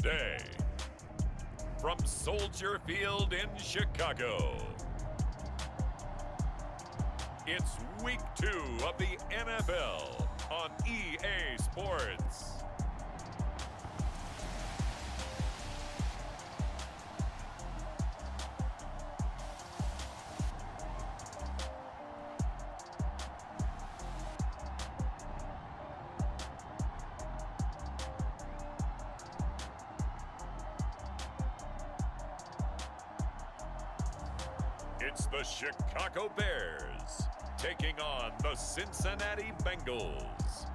today. From Soldier Field in Chicago, it's Week 2 of the NFL on EA Sports. It's the Chicago Bears taking on the Cincinnati Bengals.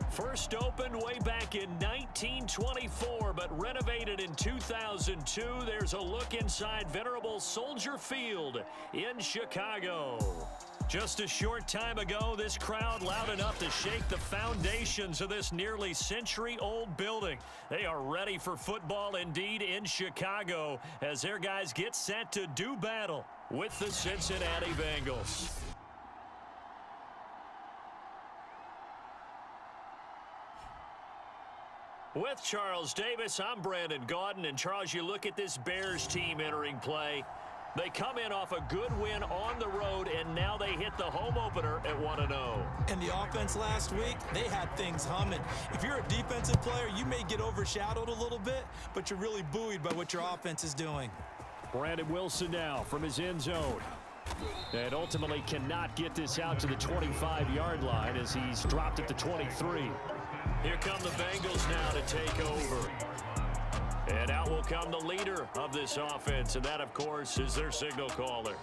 First opened way back in 1924, but renovated in 2002. There's a look inside venerable Soldier Field in Chicago. Just a short time ago, this crowd loud enough to shake the foundations of this nearly century-old building. They are ready for football indeed in Chicago as their guys get set to do battle with the Cincinnati Bengals. With Charles Davis, I'm Brandon Gaudin. And Charles, you look at this Bears team entering play. They come in off a good win on the road, and now they hit the home opener at 1-0. And the offense last week, they had things humming. If you're a defensive player, you may get overshadowed a little bit, but you're really buoyed by what your offense is doing. Brandon Wilson now from his end zone. And ultimately cannot get this out to the 25-yard line as he's dropped at the 23. Here come the Bengals now to take over. And out will come the leader of this offense, and that, of course, is their signal caller.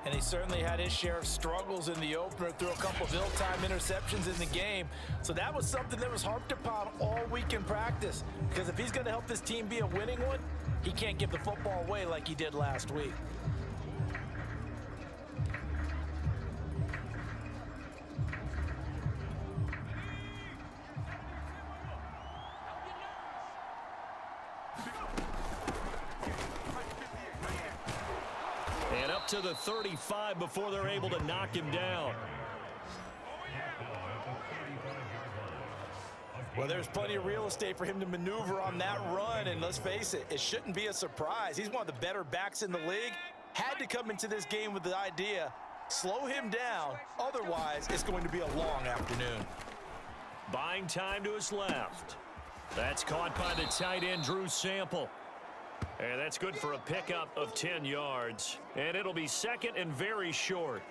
And he certainly had his share of struggles in the opener, threw a couple of ill-timed interceptions in the game. So that was something that was harped upon all week in practice. Because if he's going to help this team be a winning one, he can't give the football away like he did last week. And up to the 35 before they're able to knock him down. Well, there's plenty of real estate for him to maneuver on that run, and let's face it, it shouldn't be a surprise. He's one of the better backs in the league. Had to come into this game with the idea, slow him down, otherwise it's going to be a long afternoon. Buying time to his left. That's caught by the tight end, Drew Sample. And that's good for a pickup of 10 yards. And it'll be second and very short.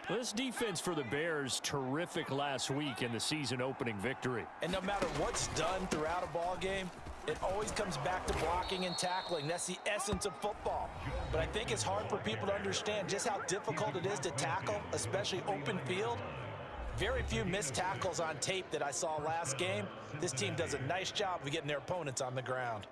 This defense for the Bears, terrific last week in the season-opening victory. And no matter what's done throughout a ball game, it always comes back to blocking and tackling. That's the essence of football. But I think it's hard for people to understand just how difficult it is to tackle, especially open field. Very few missed tackles on tape that I saw last game. This team does a nice job of getting their opponents on the ground.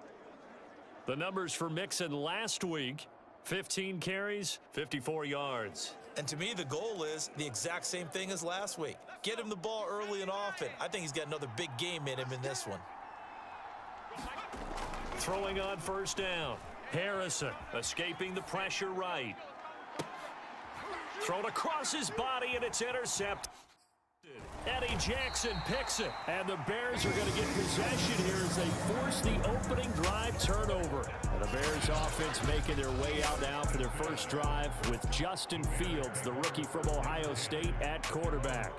The numbers for Mixon last week, 15 carries, 54 yards. And to me, the goal is the exact same thing as last week. Get him the ball early and often. I think he's got another big game in him in this one. Throwing on first down. Harrison escaping the pressure right. Thrown across his body, and it's intercepted. Eddie Jackson picks it, and the Bears are going to get possession here as they force the opening drive turnover. And the Bears offense making their way out now for their first drive with Justin Fields, the rookie from Ohio State, at quarterback.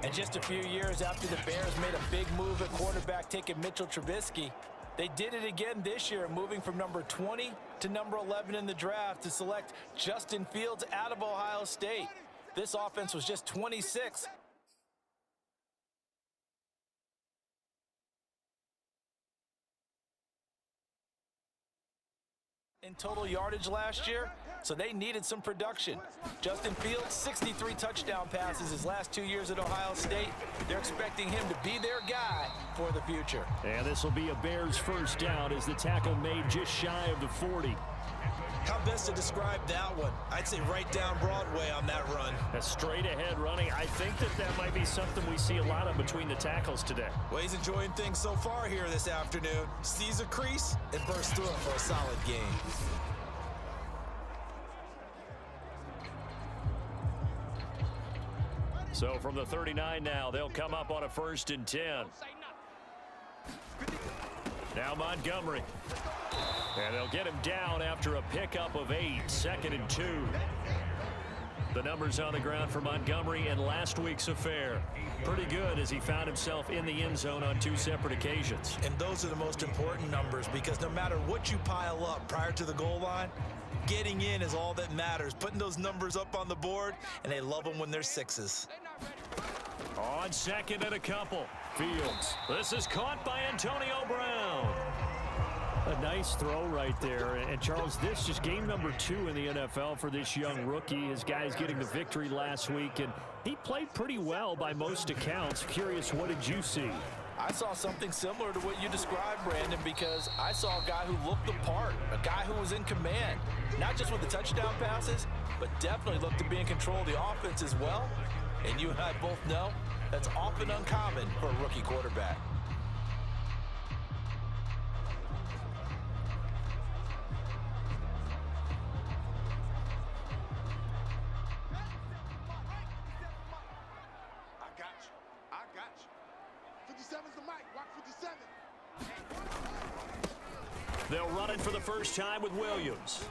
And just a few years after the Bears made a big move at quarterback, taking Mitchell Trubisky, they did it again this year, moving from number 20 to number 11 in the draft to select Justin Fields out of Ohio State. This offense was just 26th. in total yardage last year, so they needed some production. Justin Fields, 63 touchdown passes his last 2 years at Ohio State. They're expecting him to be their guy for the future. And this will be a Bears first down as the tackle made just shy of the 40. How best to describe that one? I'd say right down Broadway on that run. A straight ahead running. I think that might be something we see a lot of between the tackles today. Well, he's enjoying things so far here this afternoon. Sees a crease and bursts through it for a solid game. So from the 39 now, they'll come up on a 1st and 10. Now Montgomery. And they'll get him down after a pickup of 8, 2nd and 2. The numbers on the ground for Montgomery in last week's affair. Pretty good as he found himself in the end zone on 2 separate occasions. And those are the most important numbers because no matter what you pile up prior to the goal line, getting in is all that matters. Putting those numbers up on the board, and they love them when they're 6s. On 2nd and a couple. Fields. This is caught by Antonio Brown. A nice throw right there. And Charles, this is game number 2 in the NFL for this young rookie. His guys getting the victory last week, and he played pretty well by most accounts. Curious, what did you see? I saw something similar to what you described, Brandon, because I saw a guy who looked the part, a guy who was in command, not just with the touchdown passes, but definitely looked to be in control of the offense as well. And you and I both know that's often uncommon for a rookie quarterback. They'll run it for the first time with Williams.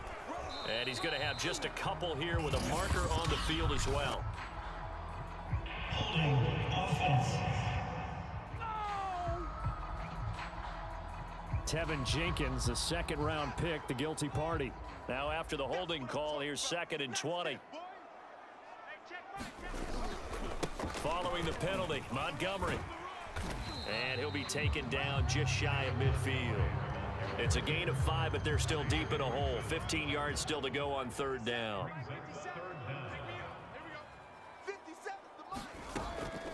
And he's going to have just a couple here with a marker on the field as well. Holding offense. Tevin Jenkins, the 2nd-round pick, the guilty party. Now after the holding call, here's 2nd and 20. Following the penalty, Montgomery. And he'll be taken down just shy of midfield. It's a gain of 5, but they're still deep in a hole. 15 yards still to go on 3rd down.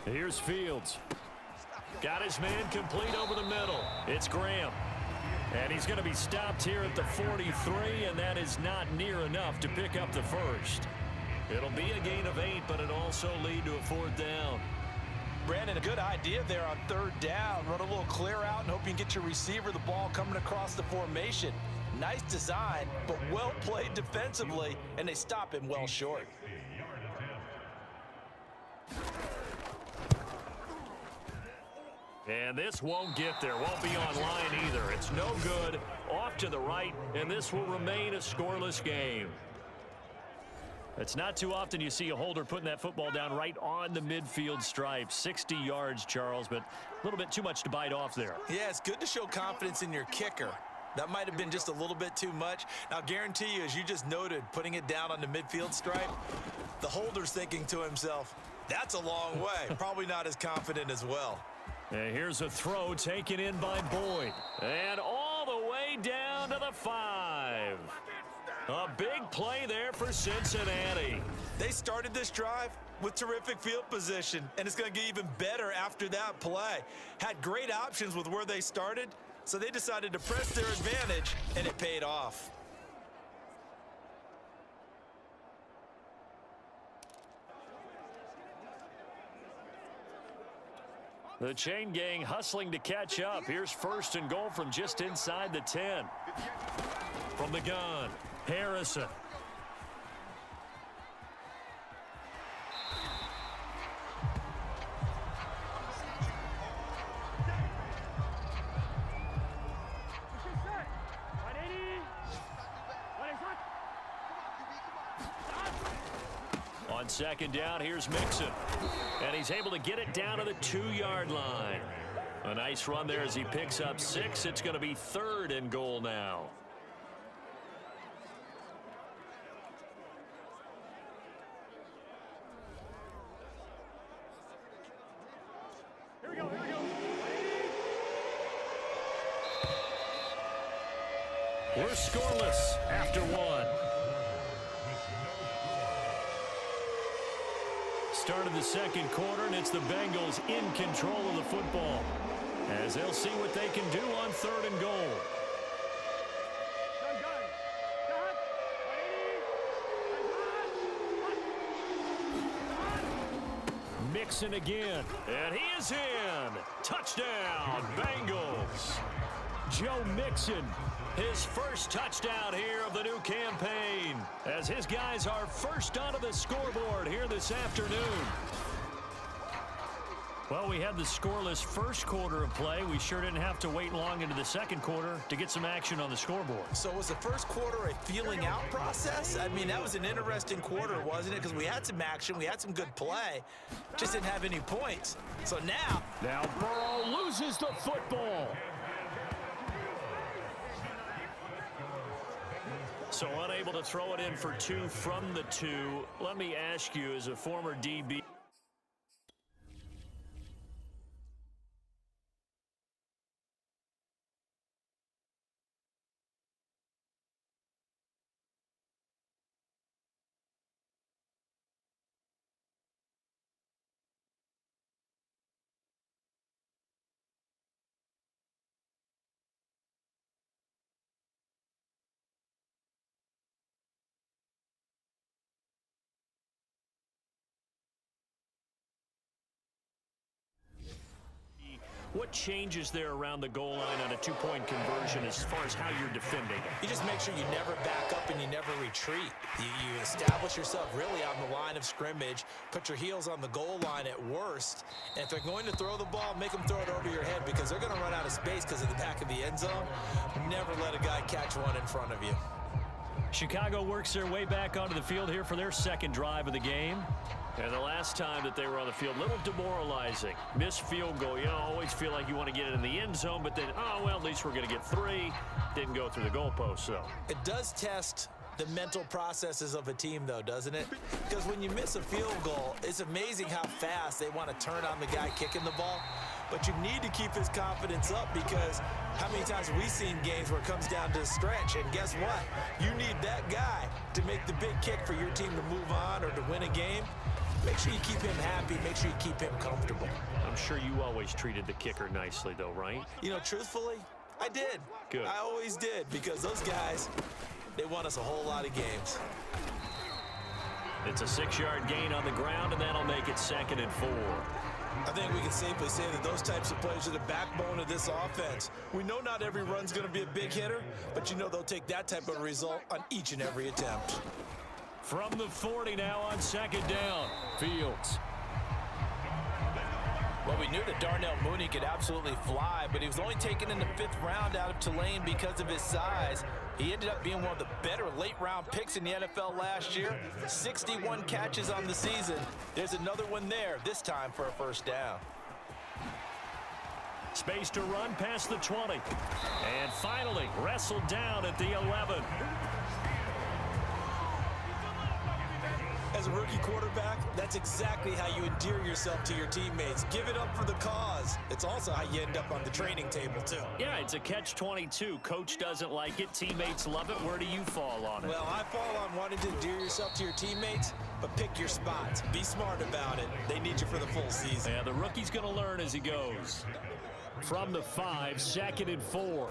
Here's Fields. Got his man complete over the middle. It's Graham. And he's going to be stopped here at the 43, and that is not near enough to pick up the first. It'll be a gain of 8, but it'll also lead to a 4th down. Brandon, a good idea there on 3rd down. Run a little clear out and hope you can get your receiver the ball coming across the formation. Nice design, but well played defensively, and they stop him well short. And this won't get there. Won't be online either. It's no good. Off to the right, and this will remain a scoreless game. It's not too often you see a holder putting that football down right on the midfield stripe. 60 yards, Charles, but a little bit too much to bite off there. Yeah, it's good to show confidence in your kicker. That might have been just a little bit too much. Now, guarantee you, as you just noted, putting it down on the midfield stripe, the holder's thinking to himself, that's a long way. Probably not as confident as well. And here's a throw taken in by Boyd. And all the way down to the 5. A big play there for Cincinnati. They started this drive with terrific field position, and it's going to get even better after that play. Had great options with where they started, so they decided to press their advantage, and it paid off. The chain gang hustling to catch up. Here's 1st and goal from just inside the 10. From the gun, Harrison. On 2nd down, here's Mixon. And he's able to get it down to the 2-yard line. A nice run there as he picks up 6. It's going to be 3rd and goal now. Here we go. We're scoreless after 1. Start of the 2nd quarter, and it's the Bengals in control of the football as they'll see what they can do on 3rd and goal. Mixon again, and he is in. Touchdown, Bengals. Joe Mixon, his first touchdown here of the new campaign, as his guys are first onto the scoreboard here this afternoon. Well, we had the scoreless first quarter of play. We sure didn't have to wait long into the second quarter to get some action on the scoreboard. So was the first quarter a feeling out process? I mean, that was an interesting quarter, wasn't it? Because we had some action, we had some good play, just didn't have any points. So now Burrow loses the football. So unable to throw it in for 2 from the 2. Let me ask you, as a former DB, what changes there around the goal line on a 2-point conversion as far as how you're defending? you just make sure you never back up and you never retreat. You establish yourself really on the line of scrimmage, put your heels on the goal line at worst, and if they're going to throw the ball, make them throw it over your head because they're going to run out of space because of the back of the end zone. Never let a guy catch one in front of you. Chicago works their way back onto the field here for their second drive of the game. And the last time that they were on the field, a little demoralizing. Missed field goal. You know, always feel like you want to get it in the end zone, but then, oh, well, at least we're going to get 3. Didn't go through the goalpost, though. It does test the mental processes of a team, though, doesn't it? Because when you miss a field goal, it's amazing how fast they want to turn on the guy kicking the ball. But you need to keep his confidence up because how many times have we seen games where it comes down to a stretch? And guess what? You need that guy to make the big kick for your team to move on or to win a game. Make sure you keep him happy. Make sure you keep him comfortable. I'm sure you always treated the kicker nicely, though, right? You know, truthfully, I did. Good. I always did because those guys, they won us a whole lot of games. It's a 6-yard gain on the ground, and that'll make it 2nd and 4. I think we can safely say that those types of plays are the backbone of this offense. We know not every run's going to be a big hitter, but you know they'll take that type of result on each and every attempt. From the 40 now on 2nd down, Fields. Well, we knew that Darnell Mooney could absolutely fly, but he was only taken in the 5th round out of Tulane because of his size. He ended up being one of the better late-round picks in the NFL last year. 61 catches on the season. There's another one there, this time for a first down. Space to run past the 20. And finally wrestled down at the 11. As a rookie quarterback, that's exactly how you endear yourself to your teammates. Give it up for the cause. It's also how you end up on the training table, too. Yeah, it's a catch-22. Coach doesn't like it. Teammates love it. Where do you fall on it? Well, I fall on wanting to endear yourself to your teammates, but pick your spots. Be smart about it. They need you for the full season. Yeah, the rookie's going to learn as he goes. From the 5, 2nd and 4.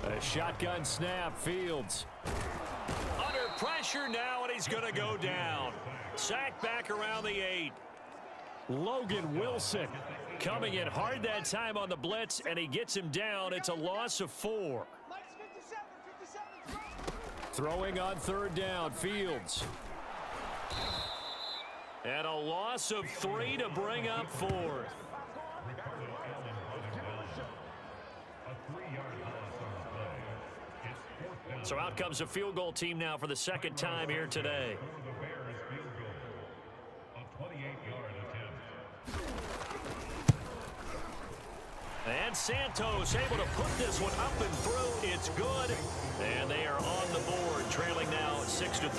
A shotgun snap, Fields. Under pressure now, and he's going to go down. Sacked back around the 8. Logan Wilson coming in hard that time on the blitz, and he gets him down. It's a loss of 4. Throwing on 3rd down, Fields. And a loss of 3 to bring up 4th. So out comes a field goal team now for the 2nd time here today. And Santos able to put this one up and through. It's good. And they are on the board, trailing now 6-3.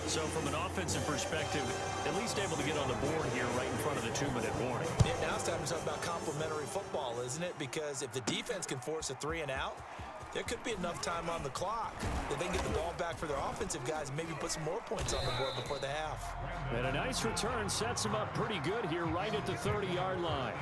So from an offensive perspective, at least able to get on the board here right in front of the 2-minute warning. Yeah, now it's time to talk about complementary football, isn't it? Because if the defense can force a 3 and out, there could be enough time on the clock that they can get the ball back for their offensive guys, maybe put some more points on the board before the half. And a nice return sets them up pretty good here right at the 30-yard line.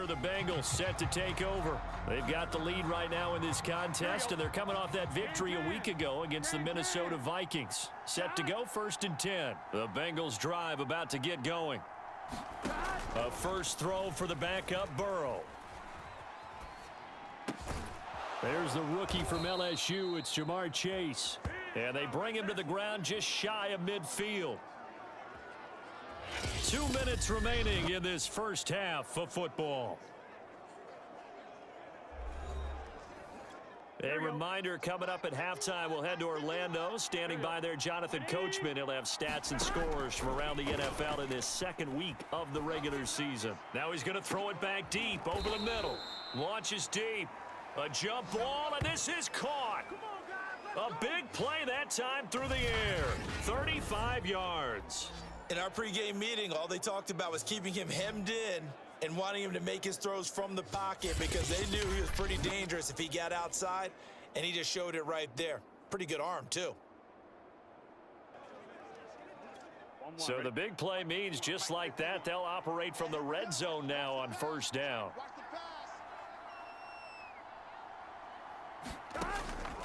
the Bengals set to take over. They've got the lead right now in this contest, and they're coming off that victory a week ago against the Minnesota Vikings. Set to go 1st and 10. The Bengals drive about to get going. A first throw for the backup Burrow. There's the rookie from LSU. It's Jamar Chase. And they bring him to the ground just shy of midfield. 2 minutes remaining in this first half of football. A reminder, coming up at halftime, we'll head to Orlando. Standing by there, Jonathan Coachman. He'll have stats and scores from around the NFL in this second week of the regular season. Now he's going to throw it back deep over the middle. Launches deep. A jump ball, and this is caught. A big play that time through the air. 35 yards. In our pregame meeting, all they talked about was keeping him hemmed in and wanting him to make his throws from the pocket because they knew he was pretty dangerous if he got outside, and he just showed it right there. Pretty good arm, too. So the big play means just like that, they'll operate from the red zone now on first down.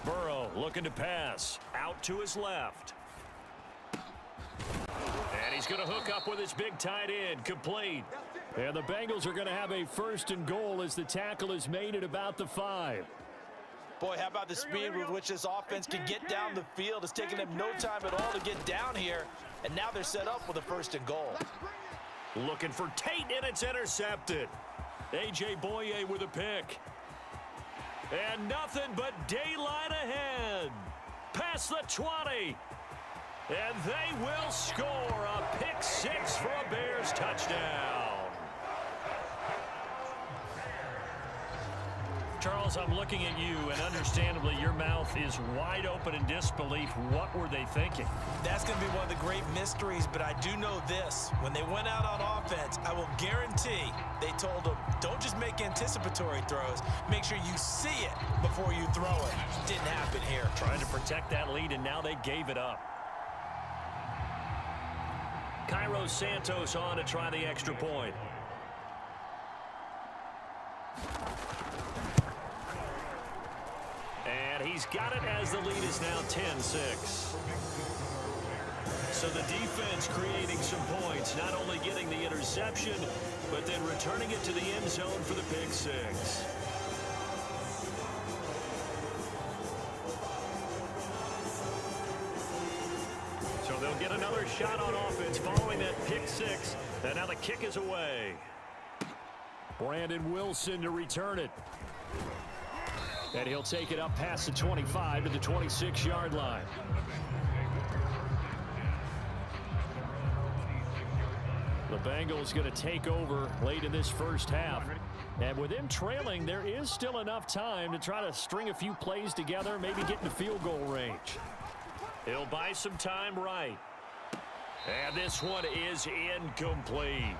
Burrow looking to pass. Out to his left. And he's going to hook up with his big tight end. Complete. And the Bengals are going to have a 1st and goal as the tackle is made at about the 5. Boy, how about the speed with which this offense can get down the field? It's taken them no time at all to get down here. And now they're set up with a 1st and goal. Looking for Tate, and it's intercepted. A.J. Boye with a pick. And nothing but daylight ahead. Past the 20. And they will score a pick 6 for a Bears touchdown. Charles, I'm looking at you, and understandably, your mouth is wide open in disbelief. What were they thinking? That's going to be one of the great mysteries, but I do know this. When they went out on offense, I will guarantee they told them, don't just make anticipatory throws. Make sure you see it before you throw it. Didn't happen here. Trying to protect that lead, and now they gave it up. Cairo Santos on to try the extra point. And he's got it as the lead is now 10-6. So the defense creating some points, not only getting the interception, but then returning it to the end zone for the pick 6. So they'll get another shot on offense following that pick 6. And now the kick is away. Brandon Wilson to return it. And he'll take it up past the 25 to the 26-yard line. The Bengals going to take over late in this first half. And with them trailing, there is still enough time to try to string a few plays together, maybe get in the field goal range. He'll buy some time right. And this one is incomplete.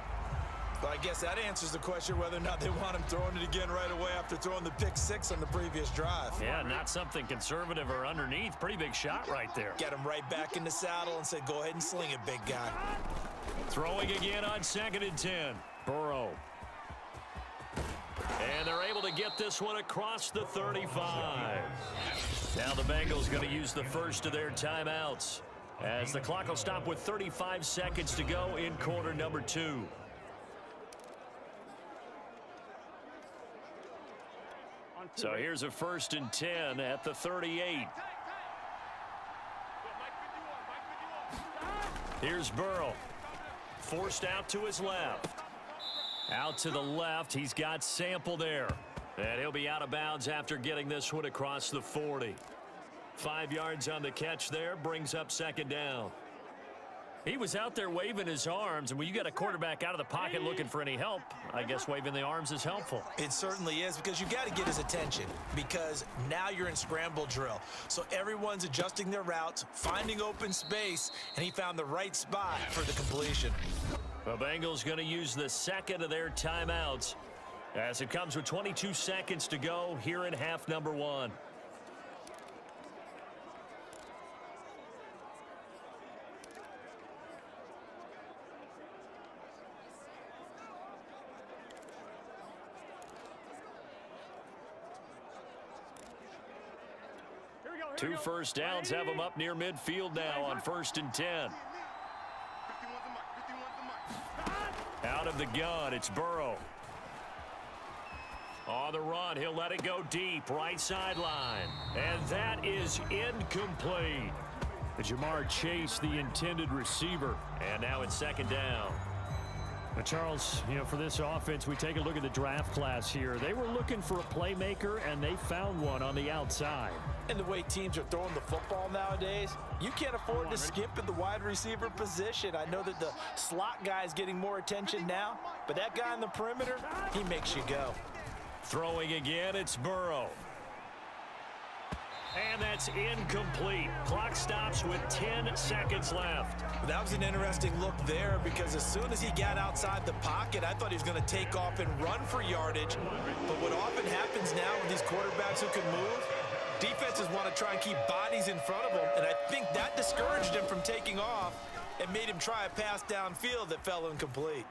Well, I guess that answers the question whether or not they want him throwing it again right away after throwing the pick 6 on the previous drive. Yeah, not something conservative or underneath. Pretty big shot right there. Get him right back in the saddle and said, go ahead and sling it, big guy. Throwing again on 2nd and 10. Burrow. And they're able to get this one across the 35. Now the Bengals going to use the first of their timeouts as the clock will stop with 35 seconds to go in quarter number 2. So here's a 1st and 10 at the 38. Here's Burrow. Forced out to his left. Out to the left. He's got Sample there. And he'll be out of bounds after getting this one across the 40. 5 yards on the catch there. Brings up 2nd down. He was out there waving his arms, and when you got a quarterback out of the pocket looking for any help, I guess waving the arms is helpful. It certainly is, because you got to get his attention, because now you're in scramble drill. So everyone's adjusting their routes, finding open space, and he found the right spot for the completion. The Bengals going to use the second of their timeouts as it comes with 22 seconds to go here in half number 1. 2 first downs have them up near midfield now on 1st and 10. Out of the gun, it's Burrow. On the run, he'll let it go deep, right sideline. And that is incomplete. Jamar Chase, the intended receiver. And now it's 2nd down. But Charles, for this offense, we take a look at the draft class here. They were looking for a playmaker, and they found one on the outside. And the way teams are throwing the football nowadays, you can't afford to skimp at the wide receiver position. I know that the slot guy is getting more attention now, but that guy on the perimeter, he makes you go. Throwing again, it's Burrow. And that's incomplete. Clock stops with 10 seconds left. That was an interesting look there because as soon as he got outside the pocket, I thought he was going to take off and run for yardage. But what often happens now with these quarterbacks who can move, defenses want to try and keep bodies in front of them, and I think that discouraged him from taking off and made him try a pass downfield that fell incomplete.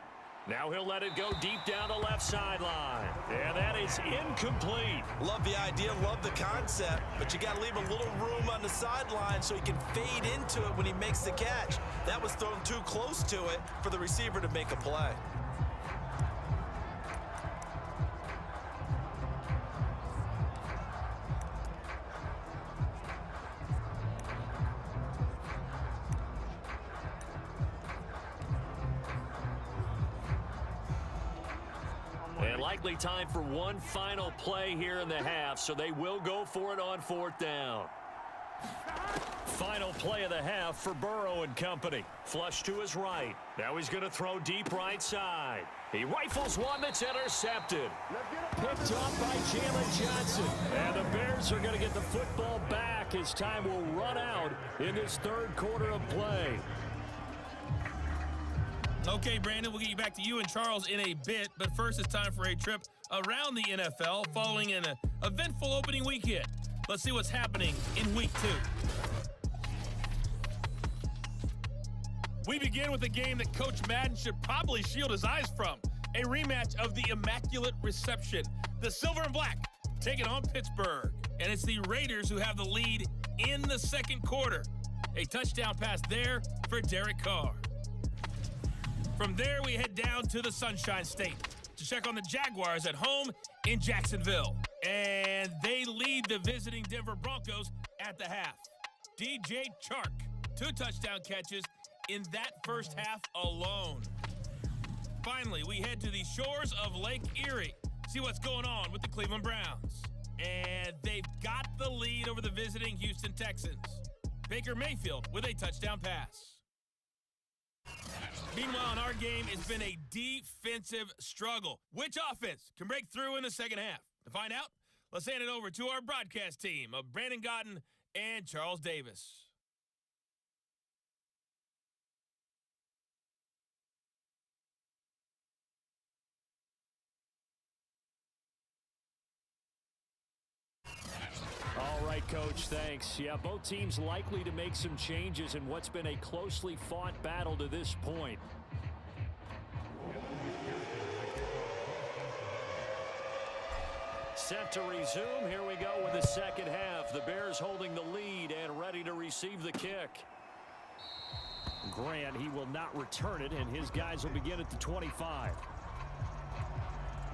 Now he'll let it go deep down the left sideline. And that is incomplete. Love the idea, love the concept, but you got to leave a little room on the sideline so he can fade into it when he makes the catch. That was thrown too close to it for the receiver to make a play. Likely time for one final play here in the half, so they will go for it on 4th down. Final play of the half for Burrow and company. Flush to his right. Now he's going to throw deep right side. He rifles one that's intercepted. Picked off by Jalen Johnson. And the Bears are going to get the football back as time will run out in this 3rd quarter of play. Okay, Brandon, we'll get you back to you and Charles in a bit, but first it's time for a trip around the NFL following an eventful opening weekend. Let's see what's happening in Week 2. We begin with a game that Coach Madden should probably shield his eyes from, a rematch of the Immaculate Reception. The Silver and Black taking on Pittsburgh, and it's the Raiders who have the lead in the 2nd quarter. A touchdown pass there for Derek Carr. From there, we head down to the Sunshine State to check on the Jaguars at home in Jacksonville. And they lead the visiting Denver Broncos at the half. DJ Chark, 2 touchdown catches in that first half alone. Finally, we head to the shores of Lake Erie, see what's going on with the Cleveland Browns. And they've got the lead over the visiting Houston Texans. Baker Mayfield with a touchdown pass. Meanwhile, in our game, it's been a defensive struggle. Which offense can break through in the 2nd half? To find out, let's hand it over to our broadcast team of Brandon Godden and Charles Davis. All right, Coach, thanks. Yeah, both teams likely to make some changes in what's been a closely fought battle to this point. Set to resume. Here we go with the 2nd half. The Bears holding the lead and ready to receive the kick. Grant, he will not return it, and his guys will begin at the 25.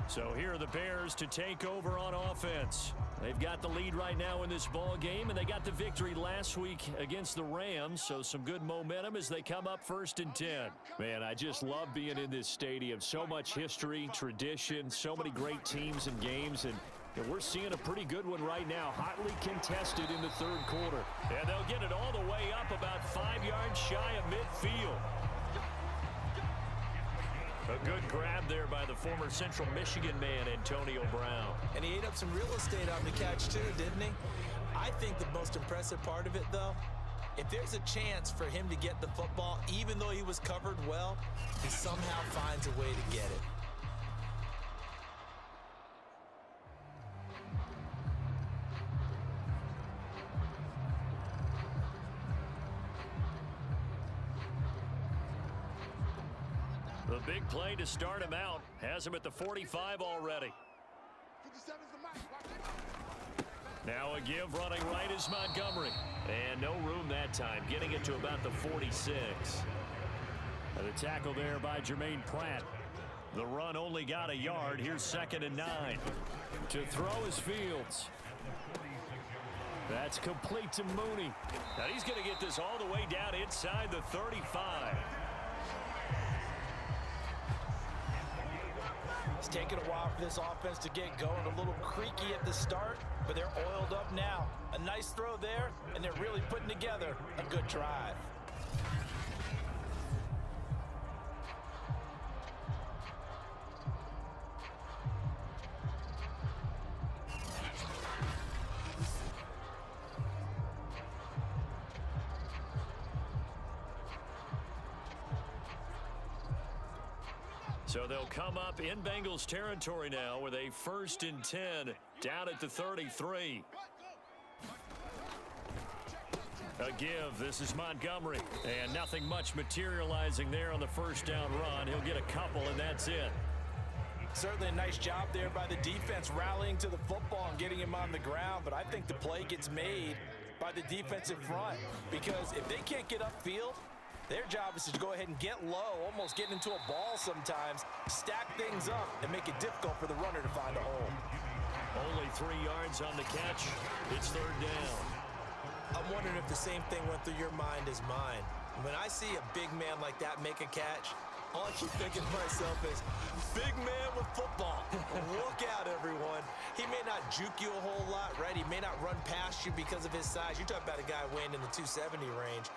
So here are the Bears to take over on offense. They've got the lead right now in this ball game, and they got the victory last week against the Rams, so some good momentum as they come up 1st and 10. Man, I just love being in this stadium. So much history, tradition, so many great teams and games, and we're seeing a pretty good one right now, hotly contested in the 3rd quarter. And they'll get it all the way up about 5 yards shy of midfield. A good grab there by the former Central Michigan man, Antonio Brown. And he ate up some real estate on the catch too, didn't he? I think the most impressive part of it, though, if there's a chance for him to get the football, even though he was covered well, he somehow finds a way to get it. The big play to start him out has him at the 45 already. Now a give running right is Montgomery. And no room that time, getting it to about the 46. And the tackle there by Jermaine Pratt. The run only got a yard. Here's 2nd and 9. To throw is Fields. That's complete to Mooney. Now he's going to get this all the way down inside the 35. It's taken a while for this offense to get going. A little creaky at the start, but they're oiled up now. A nice throw there, and they're really putting together a good drive. So they'll come up in Bengals territory now with a 1st and 10 down at the 33. A give. This is Montgomery. And nothing much materializing there on the 1st down run. He'll get a couple, and that's it. Certainly a nice job there by the defense rallying to the football and getting him on the ground. But I think the play gets made by the defensive front, because if they can't get upfield, their job is to go ahead and get low, almost get into a ball sometimes, stack things up, and make it difficult for the runner to find a hole. Only 3 yards on the catch. It's 3rd down. I'm wondering if the same thing went through your mind as mine. When I see a big man like that make a catch, all I keep thinking to myself is, big man with football. Look out, everyone. He may not juke you a whole lot, right? He may not run past you because of his size. You're talking about a guy weighing in the 270 range.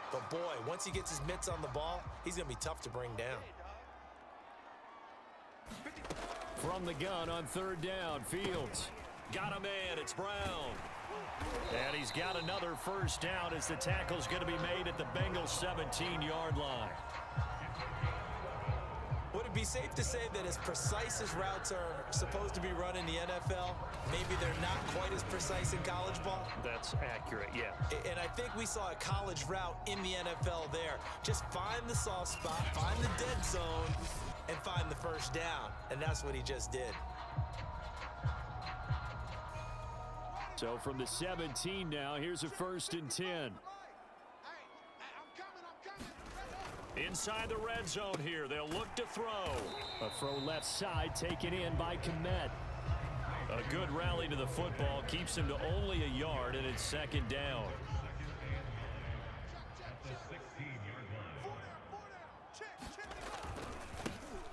But, boy, once he gets his mitts on the ball, he's going to be tough to bring down. From the gun on 3rd down, Fields. Got a man. It's Brown. And he's got another 1st down as the tackle's going to be made at the Bengals 17-yard line. Would it be safe to say that as precise as routes are supposed to be run in the NFL, maybe they're not quite as precise in college ball? That's accurate, yeah. And I think we saw a college route in the NFL there. Just find the soft spot, find the dead zone, and find the 1st down. And that's what he just did. So from the 17 now, here's a 1st and 10. Inside the red zone here, they'll look to throw. A throw left side taken in by Kmet. A good rally to the football keeps him to only a yard, and it's 2nd down.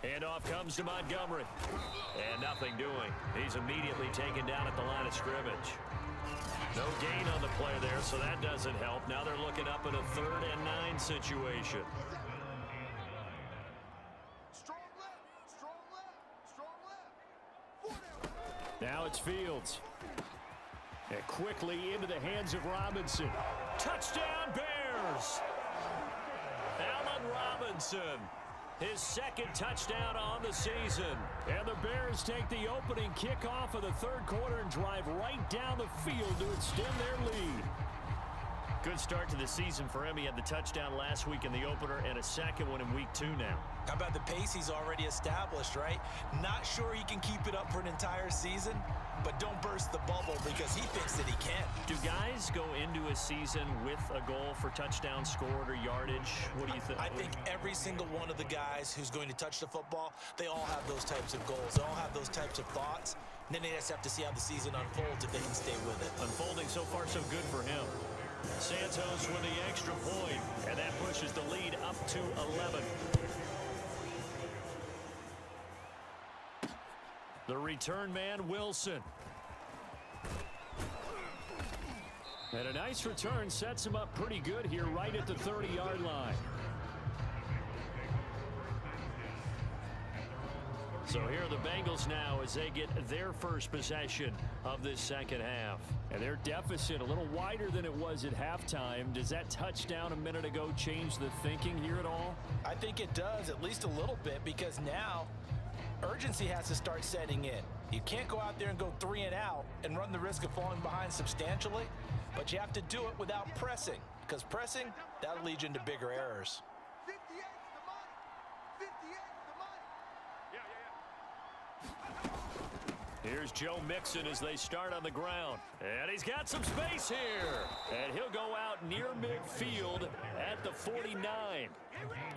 Handoff comes to Montgomery. And nothing doing. He's immediately taken down at the line of scrimmage. No gain on the play there, so that doesn't help. Now they're looking up at a 3rd and 9 situation. Now it's Fields. And quickly into the hands of Robinson. Touchdown, Bears! Allen Robinson. His 2nd touchdown on the season. And the Bears take the opening kickoff of the 3rd quarter and drive right down the field to extend their lead. Good start to the season for him. He had the touchdown last week in the opener and a 2nd one in week 2 now. How about the pace he's already established, right? Not sure he can keep it up for an entire season, but don't burst the bubble because he thinks that he can. Do guys go into a season with a goal for touchdown scored or yardage? What do you think? I think every single one of the guys who's going to touch the football, they all have those types of goals. They all have those types of thoughts. And then they just have to see how the season unfolds if they can stay with it. Unfolding so far so good for him. Santos with the extra point, and that pushes the lead up to 11. The return man, Wilson. And a nice return sets him up pretty good here right at the 30-yard line. So here are the Bengals now as they get their first possession of this 2nd half. And their deficit a little wider than it was at halftime. Does that touchdown a minute ago change the thinking here at all? I think it does, at least a little bit, because now urgency has to start setting in. You can't go out there and go 3 and out and run the risk of falling behind substantially, but you have to do it without pressing, because pressing, that'll lead you into bigger errors. Here's Joe Mixon as they start on the ground. And he's got some space here. And he'll go out near midfield at the 49.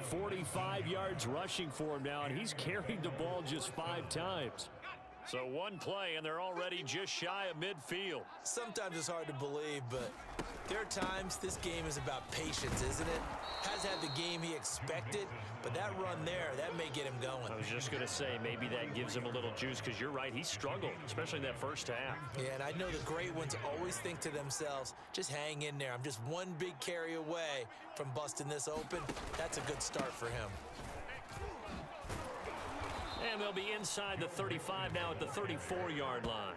45 yards rushing for him now, and he's carried the ball just 5 times. So one play, and they're already just shy of midfield. Sometimes it's hard to believe, but there are times this game is about patience, isn't it? Has had the game he expected, but that run there, that may get him going. I was just going to say, maybe that gives him a little juice, because you're right, he struggled, especially in that first half. Yeah, and I know the great ones always think to themselves, just hang in there. I'm just one big carry away from busting this open. That's a good start for him. And they'll be inside the 35 now at the 34-yard line.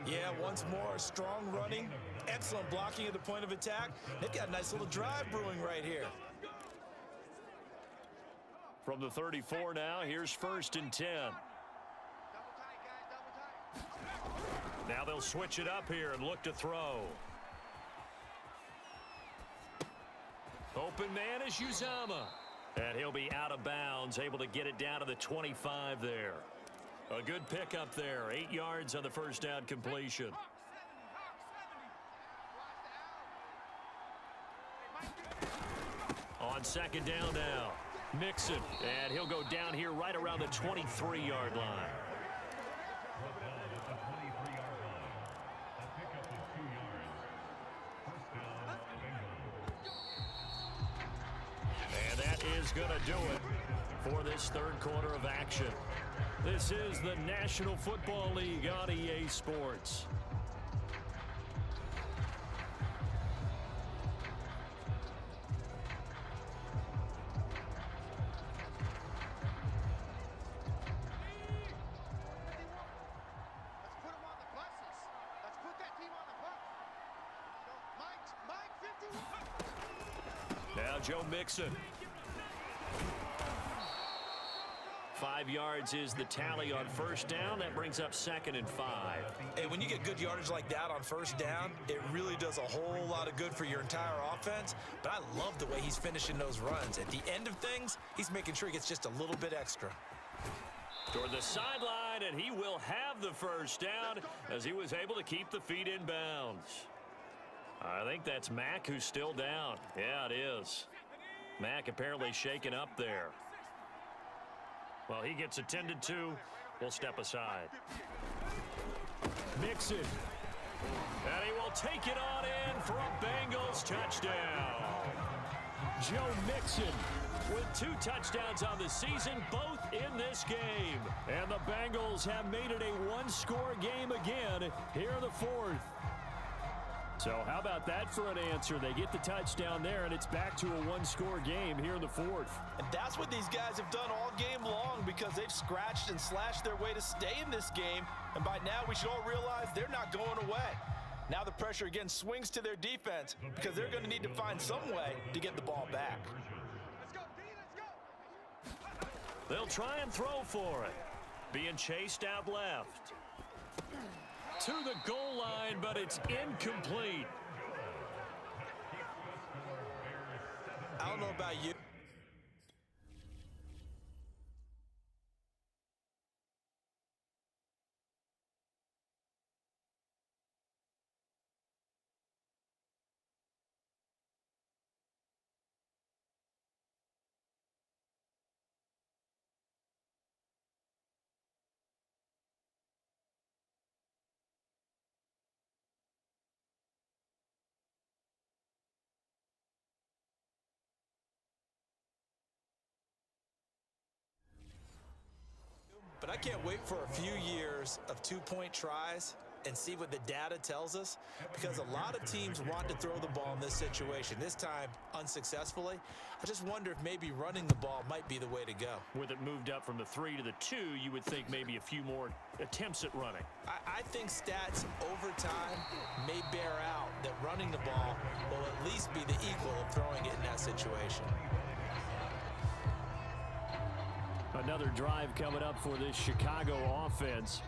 Yeah, once more, strong running, excellent blocking at the point of attack. They've got a nice little drive brewing right here. From the 34 now, here's 1st and 10. Now they'll switch it up here and look to throw. Open man is Uzama. And he'll be out of bounds, able to get it down to the 25 there. A good pickup there, 8 yards on the first down completion. On 2nd down now, Mixon, and he'll go down here right around the 23-yard line. And that is going to do it for this 3rd quarter of action. This is the National Football League on EA Sports. Now Joe Mixon. 5 yards is the tally on 1st down. That brings up 2nd and 5. Hey, when you get good yardage like that on 1st down, it really does a whole lot of good for your entire offense. But I love the way he's finishing those runs. At the end of things, he's making sure he gets just a little bit extra. Toward the sideline, and he will have the 1st down as he was able to keep the feet in bounds. I think that's Mack who's still down. Yeah, it is. Mack apparently shaken up there. Well, he gets attended to. We'll step aside. Mixon. And he will take it on in for a Bengals touchdown. Joe Mixon with 2 touchdowns on the season, both in this game. And the Bengals have made it a 1-score game again here in the 4th. So how about that for an answer? They get the touchdown there, and it's back to a 1-score game here in the 4th. And that's what these guys have done all game long, because they've scratched and slashed their way to stay in this game. And by now, we should all realize they're not going away. Now the pressure again swings to their defense, because they're going to need to find some way to get the ball back. They'll try and throw for it. Being chased out left. To the goal line, but it's incomplete. I don't know about you. But I can't wait for a few years of 2-point tries and see what the data tells us, because a lot of teams want to throw the ball in this situation, this time unsuccessfully. I just wonder if maybe running the ball might be the way to go. With it moved up from the 3 to the 2, you would think maybe a few more attempts at running. I think stats over time may bear out that running the ball will at least be the equal of throwing it in that situation. Another drive coming up for this Chicago offense.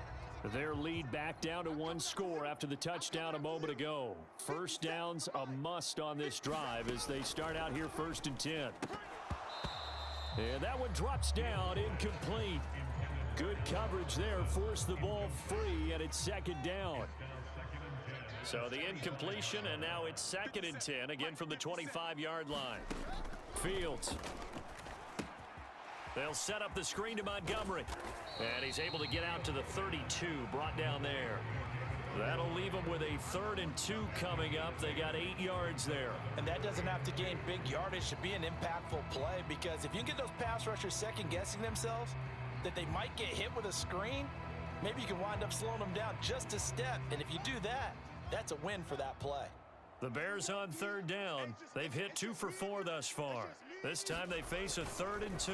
Their lead back down to 1 score after the touchdown a moment ago. 1st downs a must on this drive as they start out here 1st and 10. And that one drops down incomplete. Good coverage there. Forced the ball free, and it's second down. So the incompletion, and now it's 2nd and 10, again from the 25-yard line. Fields. They'll set up the screen to Montgomery. And he's able to get out to the 32, brought down there. That'll leave them with a 3rd and 2 coming up. They got 8 yards there. And that doesn't have to gain big yardage to be an impactful play, because if you can get those pass rushers second-guessing themselves that they might get hit with a screen, maybe you can wind up slowing them down just a step. And if you do that, that's a win for that play. The Bears on 3rd down. They've hit 2 for 4 thus far. This time they face a 3rd and 2.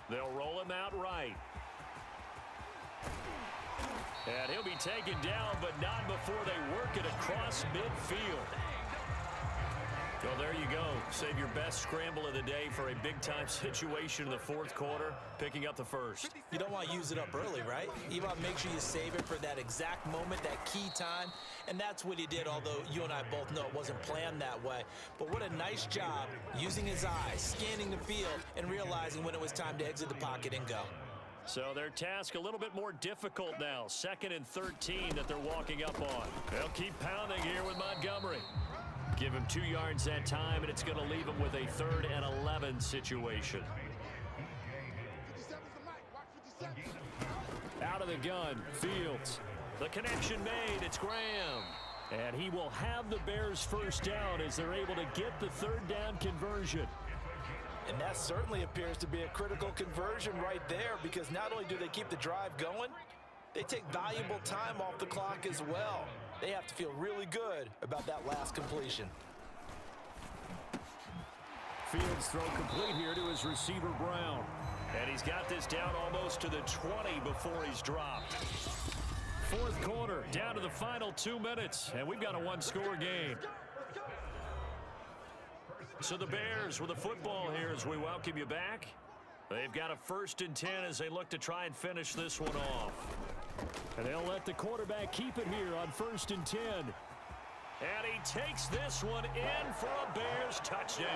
They'll roll him out right. And he'll be taken down, but not before they work it across midfield. Well, there you go. Save your best scramble of the day for a big-time situation in the 4th quarter, picking up the 1st. You don't want to use it up early, right? You want to make sure you save it for that exact moment, that key time. And that's what he did, although you and I both know it wasn't planned that way. But what a nice job using his eyes, scanning the field, and realizing when it was time to exit the pocket and go. So their task a little bit more difficult now. 2nd and 13 that they're walking up on. They'll keep pounding here with Montgomery. Give him 2 yards that time, and it's going to leave him with a 3rd and 11 situation. Out of the gun, Fields. The connection made, it's Graham. And he will have the Bears' 1st down as they're able to get the 3rd down conversion. And that certainly appears to be a critical conversion right there, because not only do they keep the drive going, they take valuable time off the clock as well. They have to feel really good about that last completion. Fields throw complete here to his receiver, Brown. And he's got this down almost to the 20 before he's dropped. 4th quarter, down to the final 2 minutes, and we've got a 1-score game. So the Bears with the football here as we welcome you back. They've got a 1st and 10 as they look to try and finish this one off. And they'll let the quarterback keep it here on 1st and 10. And he takes this one in for a Bears touchdown.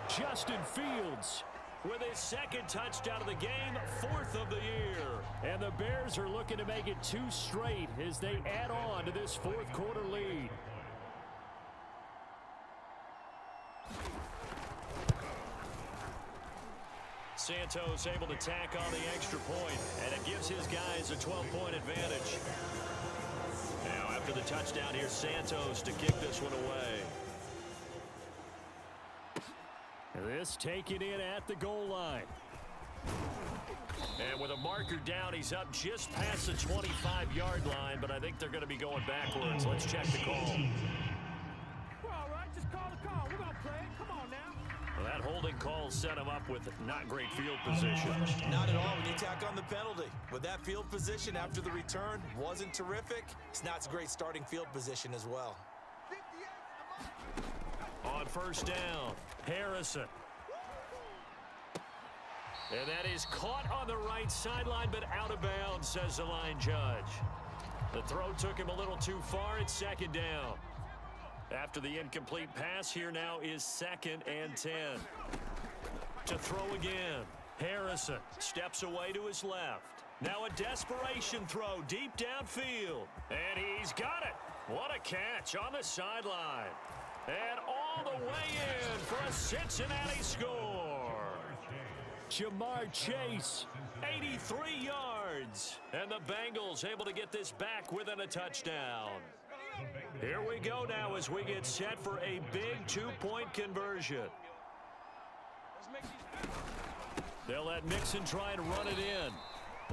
Justin Fields with his 2nd touchdown of the game, 4th of the year. And the Bears are looking to make it 2 straight as they add on to this 4th quarter lead. Santos able to tack on the extra point, and it gives his guys a 12-point advantage. Now after the touchdown, here's Santos to kick this one away. This taken in at the goal line. And with a marker down, he's up just past the 25-yard line, but I think they're going to be going backwards. Let's check the call. We're all right. Just call the call. We're going to play it. Come on now. Well, that holding call set him up with not great field position. Not at all when you tack on the penalty. With that field position after the return wasn't terrific, it's not a great starting field position as well. On 1st down, Harrison. And that is caught on the right sideline, but out of bounds, says the line judge. The throw took him a little too far. It's 2nd down. After the incomplete pass, here now is 2nd and 10. To throw again. Harrison steps away to his left. Now a desperation throw deep downfield. And he's got it. What a catch on the sideline. And all the way in for a Cincinnati score. Jamar Chase, 83 yards. And the Bengals able to get this back within a touchdown. Here we go now as we get set for a big 2-point conversion. They'll let Mixon try and run it in.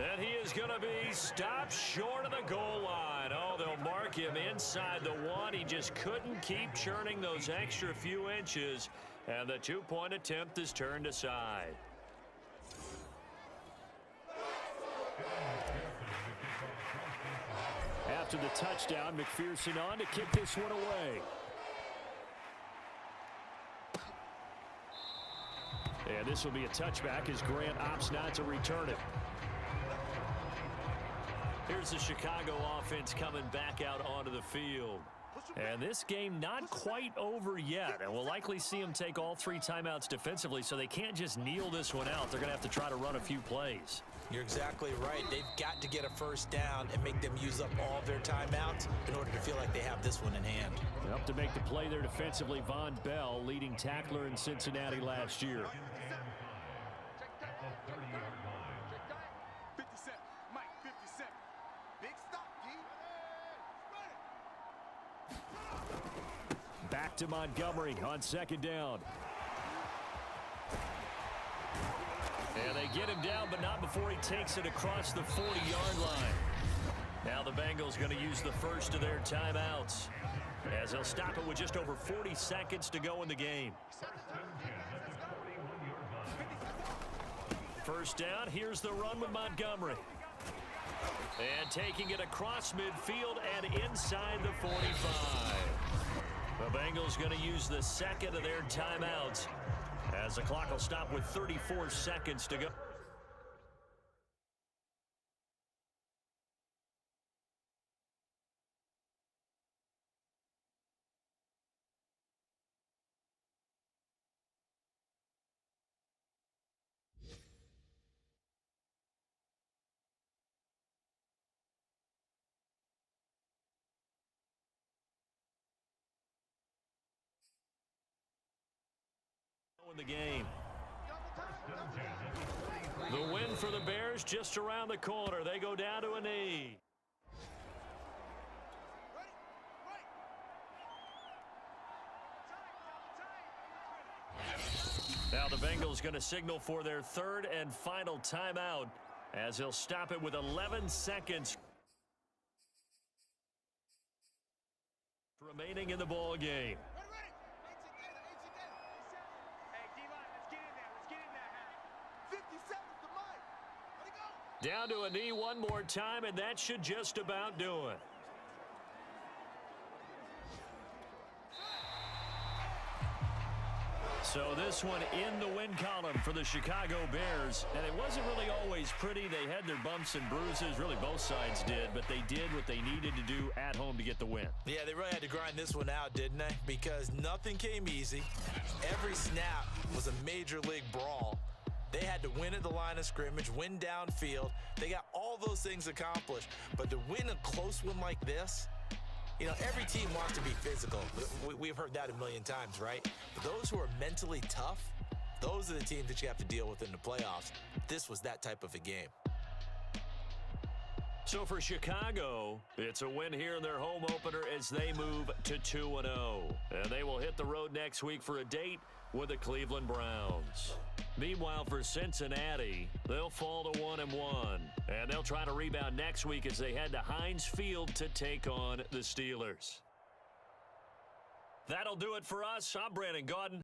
And he is going to be stopped short of the goal line. Oh, they'll mark him inside the 1. He just couldn't keep churning those extra few inches. And the 2-point attempt is turned aside. After the touchdown, McPherson on to kick this one away. And this will be a touchback as Grant opts not to return it. Here's the Chicago offense coming back out onto the field. And this game not quite over yet, and we'll likely see them take all 3 timeouts defensively, so they can't just kneel this one out. They're going to have to try to run a few plays. You're exactly right. They've got to get a first down and make them use up all of their timeouts in order to feel like they have this one in hand. Up to make the play there defensively, Von Bell, leading tackler in Cincinnati last year. Back to Montgomery on second down. And they get him down, but not before he takes it across the 40-yard line. Now the Bengals going to use the first of their timeouts, as they'll stop it with just over 40 seconds to go in the game. First down, here's the run with Montgomery. And taking it across midfield and inside the 45. The Bengals going to use the second of their timeouts, as the clock will stop with 34 seconds to go. In the game. The win for the Bears just around the corner. They go down to a knee. Now the Bengals going to signal for their third and final timeout, as they'll stop it with 11 seconds remaining in the ball game. Down to a knee one more time, and that should just about do it. So this one in the win column for the Chicago Bears. And it wasn't really always pretty. They had their bumps and bruises. Really, both sides did. But they did what they needed to do at home to get the win. Yeah, they really had to grind this one out, didn't they? Because nothing came easy. Every snap was a major league brawl. They had to win at the line of scrimmage, win downfield. They got all those things accomplished. But to win a close one like this, you know, every team wants to be physical. We've heard that a million times, right? But those who are mentally tough, those are the teams that you have to deal with in the playoffs. This was that type of a game. So for Chicago, it's a win here in their home opener as they move to 2-0. And they will hit the road next week for a date with the Cleveland Browns. Meanwhile, for Cincinnati, they'll fall to 1-1. And they'll try to rebound next week as they head to Heinz Field to take on the Steelers. That'll do it for us. I'm Brandon Gaudin.